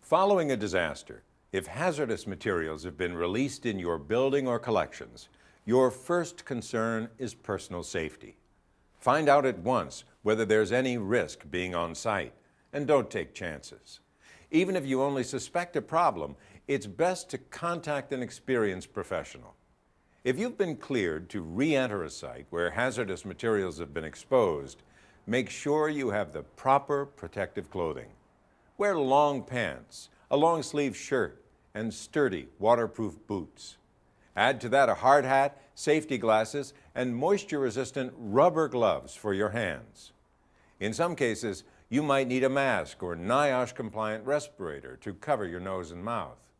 Following a disaster, if hazardous materials have been released in your building or collections, your first concern is personal safety. Find out at once whether there's any risk being on site, and don't take chances. Even if you only suspect a problem, it's best to contact an experienced professional. If you've been cleared to re-enter a site where hazardous materials have been exposed, make sure you have the proper protective clothing. Wear long pants, a long-sleeve shirt, and sturdy, waterproof boots. Add to that a hard hat, safety glasses, and moisture-resistant rubber gloves for your hands. In some cases, you might need a mask or NIOSH-compliant respirator to cover your nose and mouth.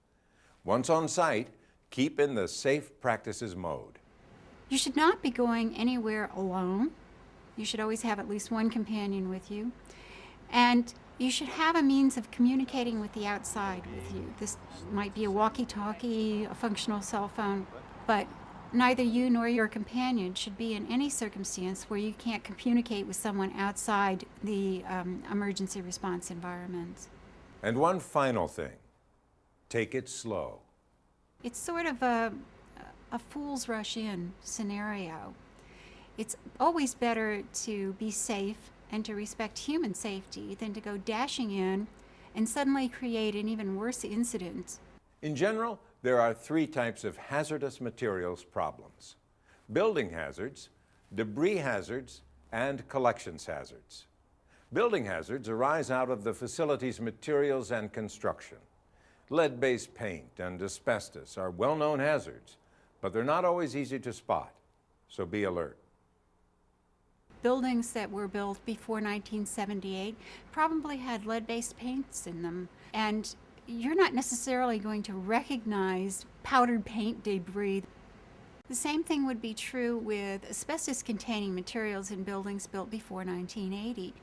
Once on site, keep in the safe practices mode. You should not be going anywhere alone. You should always have at least one companion with you. And you should have a means of communicating with the outside with you. This might be a walkie-talkie, a functional cell phone, but neither you nor your companion should be in any circumstance where you can't communicate with someone outside the emergency response environment. And one final thing, take it slow. It's sort of a fool's rush in scenario. It's always better to be safe and to respect human safety than to go dashing in and suddenly create an even worse incident. In general, there are three types of hazardous materials problems: building hazards, debris hazards, and collections hazards. Building hazards arise out of the facility's materials and construction. Lead-based paint and asbestos are well-known hazards, but they're not always easy to spot, so be alert. Buildings that were built before 1978 probably had lead-based paints in them, and you're not necessarily going to recognize powdered paint debris. The same thing would be true with asbestos-containing materials in buildings built before 1980.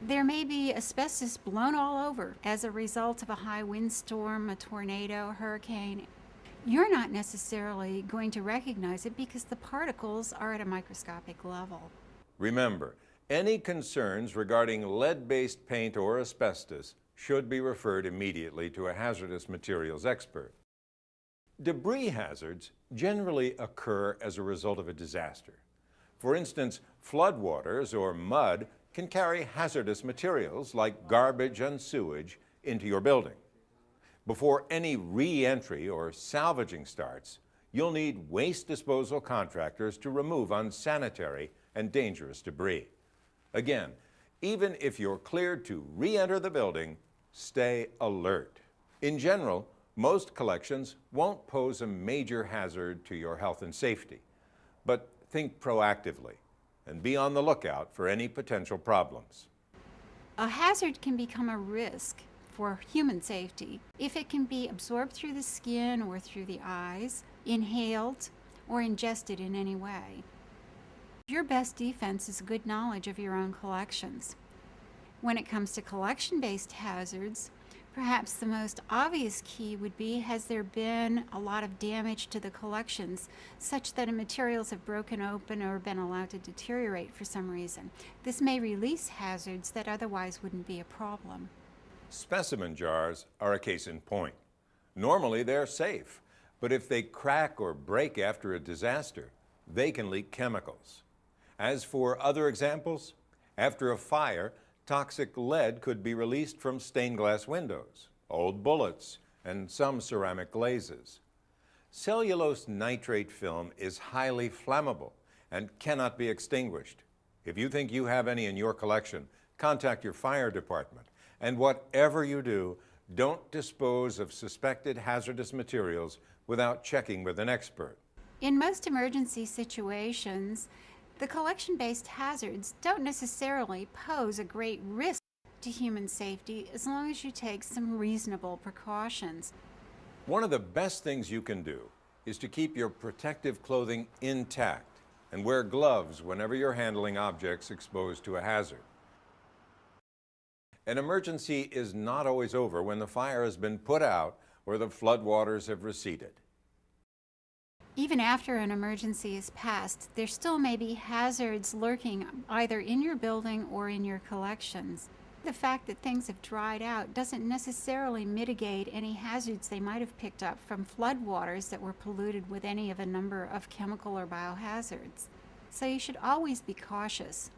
There may be asbestos blown all over as a result of a high windstorm, a tornado, a hurricane. You're not necessarily going to recognize it because the particles are at a microscopic level. Remember, any concerns regarding lead-based paint or asbestos should be referred immediately to a hazardous materials expert. Debris hazards generally occur as a result of a disaster. For instance, floodwaters or mud can carry hazardous materials like garbage and sewage into your building. Before any re-entry or salvaging starts, you'll need waste disposal contractors to remove unsanitary and dangerous debris. Again, even if you're cleared to re-enter the building, stay alert. In general, most collections won't pose a major hazard to your health and safety, but think proactively and be on the lookout for any potential problems. A hazard can become a risk for human safety if it can be absorbed through the skin or through the eyes, inhaled, or ingested in any way. Your best defense is good knowledge of your own collections. When it comes to collection-based hazards, perhaps the most obvious key would be, has there been a lot of damage to the collections such that materials have broken open or been allowed to deteriorate for some reason? This may release hazards that otherwise wouldn't be a problem. Specimen jars are a case in point. Normally they're safe, but if they crack or break after a disaster, they can leak chemicals. As for other examples, after a fire, toxic lead could be released from stained glass windows, old bullets, and some ceramic glazes. Cellulose nitrate film is highly flammable and cannot be extinguished. If you think you have any in your collection, contact your fire department. And whatever you do, don't dispose of suspected hazardous materials without checking with an expert. In most emergency situations, the collection-based hazards don't necessarily pose a great risk to human safety as long as you take some reasonable precautions. One of the best things you can do is to keep your protective clothing intact and wear gloves whenever you're handling objects exposed to a hazard. An emergency is not always over when the fire has been put out or the floodwaters have receded. Even after an emergency is passed, there still may be hazards lurking either in your building or in your collections. The fact that things have dried out doesn't necessarily mitigate any hazards they might have picked up from floodwaters that were polluted with any of a number of chemical or biohazards. So you should always be cautious.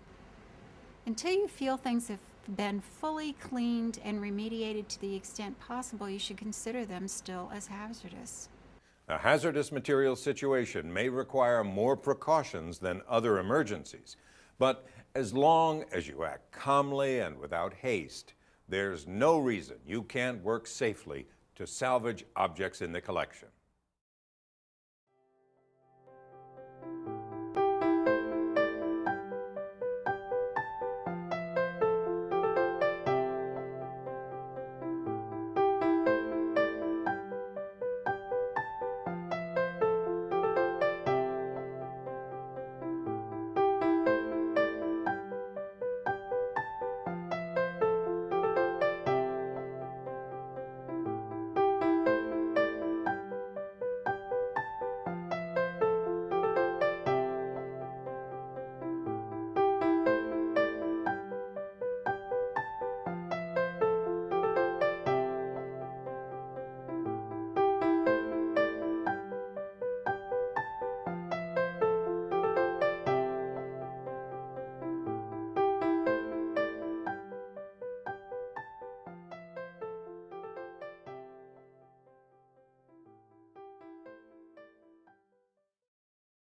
Until you feel things have been fully cleaned and remediated to the extent possible, you should consider them still as hazardous. A hazardous materials situation may require more precautions than other emergencies, but as long as you act calmly and without haste, there's no reason you can't work safely to salvage objects in the collection.